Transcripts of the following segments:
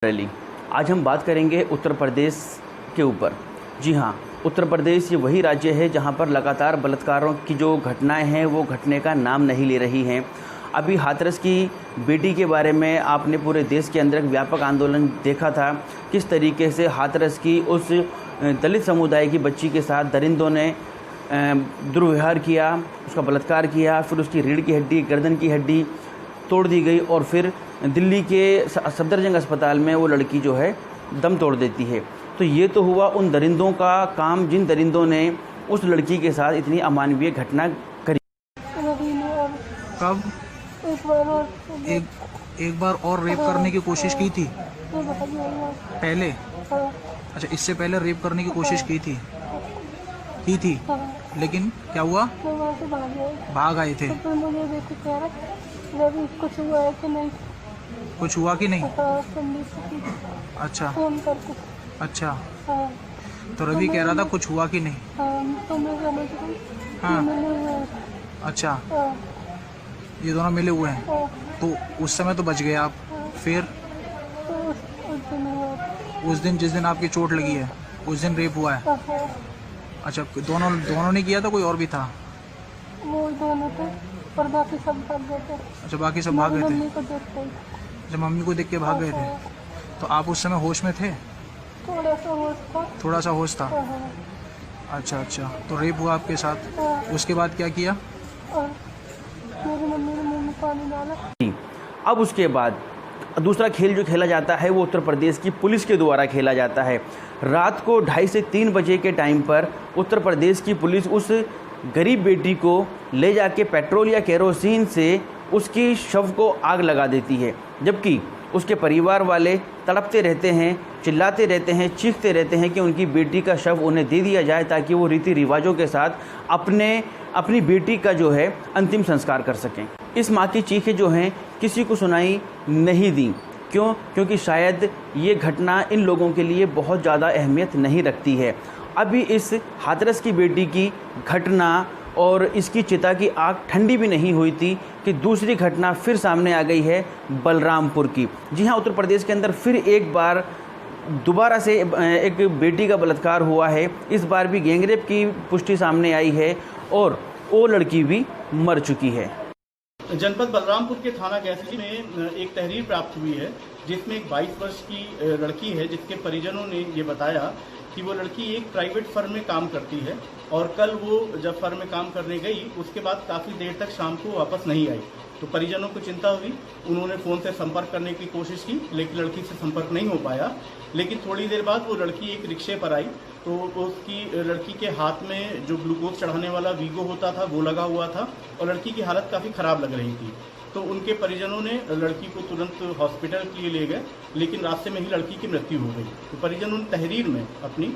Rally. आज हम बात करेंगे उत्तर प्रदेश के ऊपर। जी हाँ, उत्तर प्रदेश ये वही राज्य है जहाँ पर लगातार बलात्कारों की जो घटनाएं हैं वो घटने का नाम नहीं ले रही हैं। अभी हाथरस की बेटी के बारे में आपने पूरे देश के अंदर एक व्यापक आंदोलन देखा था, किस तरीके से हाथरस की उस दलित समुदाय की बच्ची के साथ दरिंदों ने दुर्व्यवहार किया, उसका बलात्कार किया, फिर उसकी रीढ़ की हड्डी, गर्दन की हड्डी तोड़ दी गई और फिर दिल्ली के सफदरजंग अस्पताल में वो लड़की जो है दम तोड़ देती है। तो ये तो हुआ उन दरिंदों का काम जिन दरिंदों ने उस लड़की के साथ इतनी अमानवीय घटना करी। कब? एक बार और रेप करने की कोशिश की थी पहले? अच्छा, इससे पहले रेप करने की कोशिश की थी? लेकिन क्या हुआ? भाग आए थे। कुछ हुआ कि नहीं? अच्छा अच्छा, तो रवि कह रहा था कुछ हुआ कि नहीं? हाँ, अच्छा, ये दोनों मिले हुए हैं। तो उस समय तो बच गए आप, फिर उस दिन जिस दिन आपकी चोट लगी है उस दिन रेप हुआ है? अच्छा, दोनों ने किया था, कोई और भी था? वो दोनों थे और बाकी सब भाग गए थे। अच्छा, बाकी सब भाग गए थे। मम्मी को देख के। अच्छा, मम्मी को देख के भाग गए थे। तो आप उस समय होश में थे? थोड़ा सा होश था। अच्छा अच्छा, तो रेप हुआ आपके साथ, उसके बाद क्या किया? मेरी मम्मी ने मुंह में पानी डाला। अब उसके बाद दूसरा खेल जो खेला जाता है वो उत्तर प्रदेश की पुलिस के द्वारा खेला जाता है। रात को 2:30 से 3 बजे के टाइम पर उत्तर प्रदेश की पुलिस उस गरीब बेटी को ले जाके पेट्रोल या केरोसिन से उसकी शव को आग लगा देती है, जबकि उसके परिवार वाले तड़पते रहते हैं, चिल्लाते रहते हैं, चीखते रहते हैं कि उनकी बेटी का शव उन्हें दे दिया जाए ताकि वो रीति रिवाजों के साथ अपनी बेटी का जो है अंतिम संस्कार कर सकें। इस माँ की चीखें जो हैं किसी को सुनाई नहीं दी। क्यों? क्योंकि शायद ये घटना इन लोगों के लिए बहुत ज़्यादा अहमियत नहीं रखती है। अभी इस हाथरस की बेटी की घटना और इसकी चिता की आग ठंडी भी नहीं हुई थी कि दूसरी घटना फिर सामने आ गई है बलरामपुर की। जी हाँ, उत्तर प्रदेश के अंदर फिर एक बार दोबारा से एक बेटी का बलात्कार हुआ है। इस बार भी गैंगरेप की पुष्टि सामने आई है और वो लड़की भी मर चुकी है। जनपद बलरामपुर के थाना गैसली में एक तहरीर प्राप्त हुई है जिसमें एक 22 वर्ष की लड़की है जिसके परिजनों ने ये बताया कि वो लड़की एक प्राइवेट फर्म में काम करती है और कल वो जब फर्म में काम करने गई उसके बाद काफ़ी देर तक शाम को वापस नहीं आई। तो परिजनों को चिंता हुई, उन्होंने फ़ोन से संपर्क करने की कोशिश की लेकिन लड़की से संपर्क नहीं हो पाया। लेकिन थोड़ी देर बाद वो लड़की एक रिक्शे पर आई तो उसकी लड़की के हाथ में जो ग्लूकोज चढ़ाने वाला वीगो होता था वो लगा हुआ था और लड़की की हालत काफ़ी ख़राब लग रही थी। तो उनके परिजनों ने लड़की को तुरंत हॉस्पिटल के लिए ले गए लेकिन रास्ते में ही लड़की की मृत्यु हो गई। तो परिजनों ने तहरीर में अपनी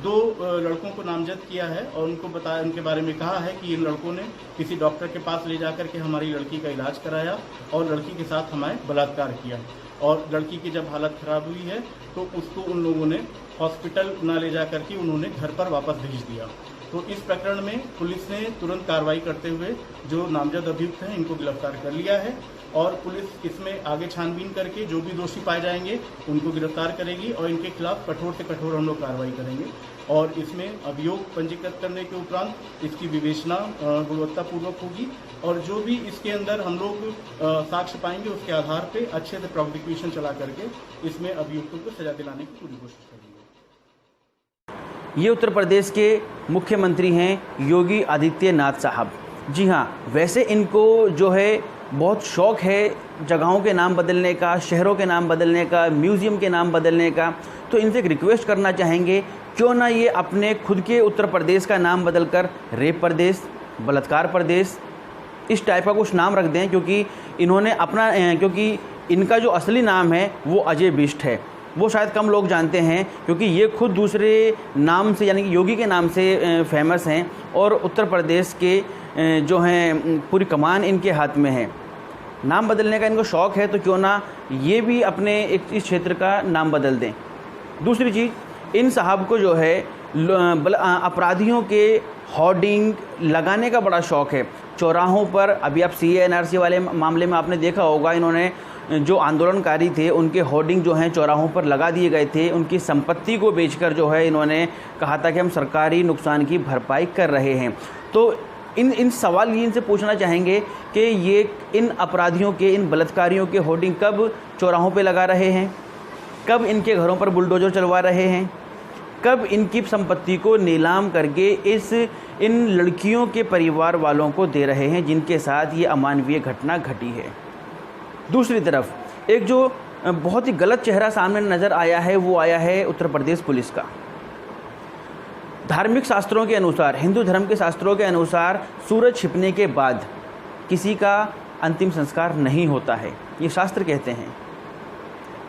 2 लड़कों को नामजद किया है और उनको बताया, उनके बारे में कहा है कि इन लड़कों ने किसी डॉक्टर के पास ले जाकर के हमारी लड़की का इलाज कराया और लड़की के साथ हमारे बलात्कार किया और लड़की की जब हालत ख़राब हुई है तो उसको उन लोगों ने हॉस्पिटल ना ले जा करके उन्होंने घर पर वापस भेज दिया। तो इस प्रकरण में पुलिस ने तुरंत कार्रवाई करते हुए जो नामजद अभियुक्त हैं इनको गिरफ्तार कर लिया है और पुलिस इसमें आगे छानबीन करके जो भी दोषी पाए जाएंगे उनको गिरफ्तार करेगी और इनके खिलाफ कठोर से कठोर हम लोग कार्रवाई करेंगे और इसमें अभियोग पंजीकृत करने के उपरांत इसकी विवेचना गुणवत्तापूर्वक होगी और जो भी इसके अंदर हम लोग साक्ष्य पाएंगे उसके आधार पर अच्छे से प्रोसिक्यूशन चला करके इसमें अभियुक्तों को सजा दिलाने की पूरी कोशिश करेंगे। ये उत्तर प्रदेश के मुख्यमंत्री हैं योगी आदित्यनाथ साहब। जी हाँ, वैसे इनको जो है बहुत शौक़ है जगहों के नाम बदलने का, शहरों के नाम बदलने का, म्यूज़ियम के नाम बदलने का। तो इनसे एक रिक्वेस्ट करना चाहेंगे, क्यों ना ये अपने खुद के उत्तर प्रदेश का नाम बदलकर रेप प्रदेश, बलात्कार प्रदेश इस टाइप का कुछ नाम रख दें, क्योंकि क्योंकि इनका जो असली नाम है वो अजय बिष्ट है। वो शायद कम लोग जानते हैं क्योंकि ये खुद दूसरे नाम से यानी कि योगी के नाम से फेमस हैं और उत्तर प्रदेश के जो हैं पूरी कमान इनके हाथ में है। नाम बदलने का इनको शौक़ है तो क्यों ना ये भी अपने इस क्षेत्र का नाम बदल दें। दूसरी चीज़, इन साहब को जो है अपराधियों के होर्डिंग लगाने का बड़ा शौक़ है। चौराहों पर अभी आप CA NRC वाले मामले में आपने देखा होगा, इन्होंने जो आंदोलनकारी थे उनके होर्डिंग जो हैं चौराहों पर लगा दिए गए थे, उनकी संपत्ति को बेचकर जो है इन्होंने कहा था कि हम सरकारी नुकसान की भरपाई कर रहे हैं। तो इन सवाल ये इनसे पूछना चाहेंगे कि ये इन अपराधियों के, इन बलात्कारियों के होर्डिंग कब चौराहों पे लगा रहे हैं, कब इनके घरों पर बुलडोजर चलवा रहे हैं, कब इनकी संपत्ति को नीलाम करके इन लड़कियों के परिवार वालों को दे रहे हैं जिनके साथ ये अमानवीय घटना घटी है। दूसरी तरफ एक जो बहुत ही गलत चेहरा सामने नज़र आया है वो आया है उत्तर प्रदेश पुलिस का। धार्मिक शास्त्रों के अनुसार, हिंदू धर्म के शास्त्रों के अनुसार सूरज छिपने के बाद किसी का अंतिम संस्कार नहीं होता है, ये शास्त्र कहते हैं।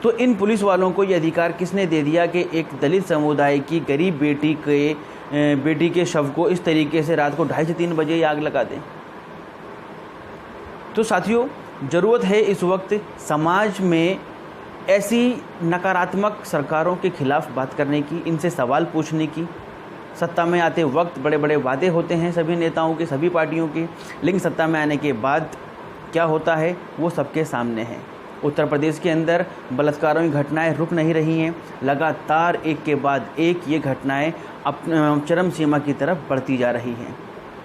तो इन पुलिस वालों को ये अधिकार किसने दे दिया कि एक दलित समुदाय की गरीब बेटी के शव को इस तरीके से रात को 2:30 से 3 बजे आग लगा दें। तो साथियों, ज़रूरत है इस वक्त समाज में ऐसी नकारात्मक सरकारों के खिलाफ बात करने की, इनसे सवाल पूछने की। सत्ता में आते वक्त बड़े बड़े वादे होते हैं सभी नेताओं के, सभी पार्टियों के, लेकिन सत्ता में आने के बाद क्या होता है वो सबके सामने है। उत्तर प्रदेश के अंदर बलात्कारों की घटनाएं रुक नहीं रही हैं, लगातार एक के बाद एक ये घटनाएं चरम सीमा की तरफ बढ़ती जा रही हैं।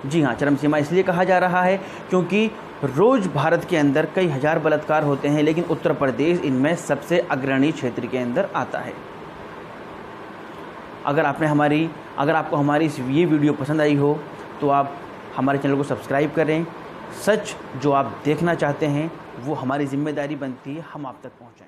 जी हाँ, चरम सीमा इसलिए कहा जा रहा है क्योंकि रोज़ भारत के अंदर कई हज़ार बलात्कार होते हैं, लेकिन उत्तर प्रदेश इनमें सबसे अग्रणी क्षेत्र के अंदर आता है। अगर आपको हमारी ये वीडियो पसंद आई हो तो आप हमारे चैनल को सब्सक्राइब करें। सच जो आप देखना चाहते हैं वो हमारी जिम्मेदारी बनती है हम आप तक पहुंचाएं।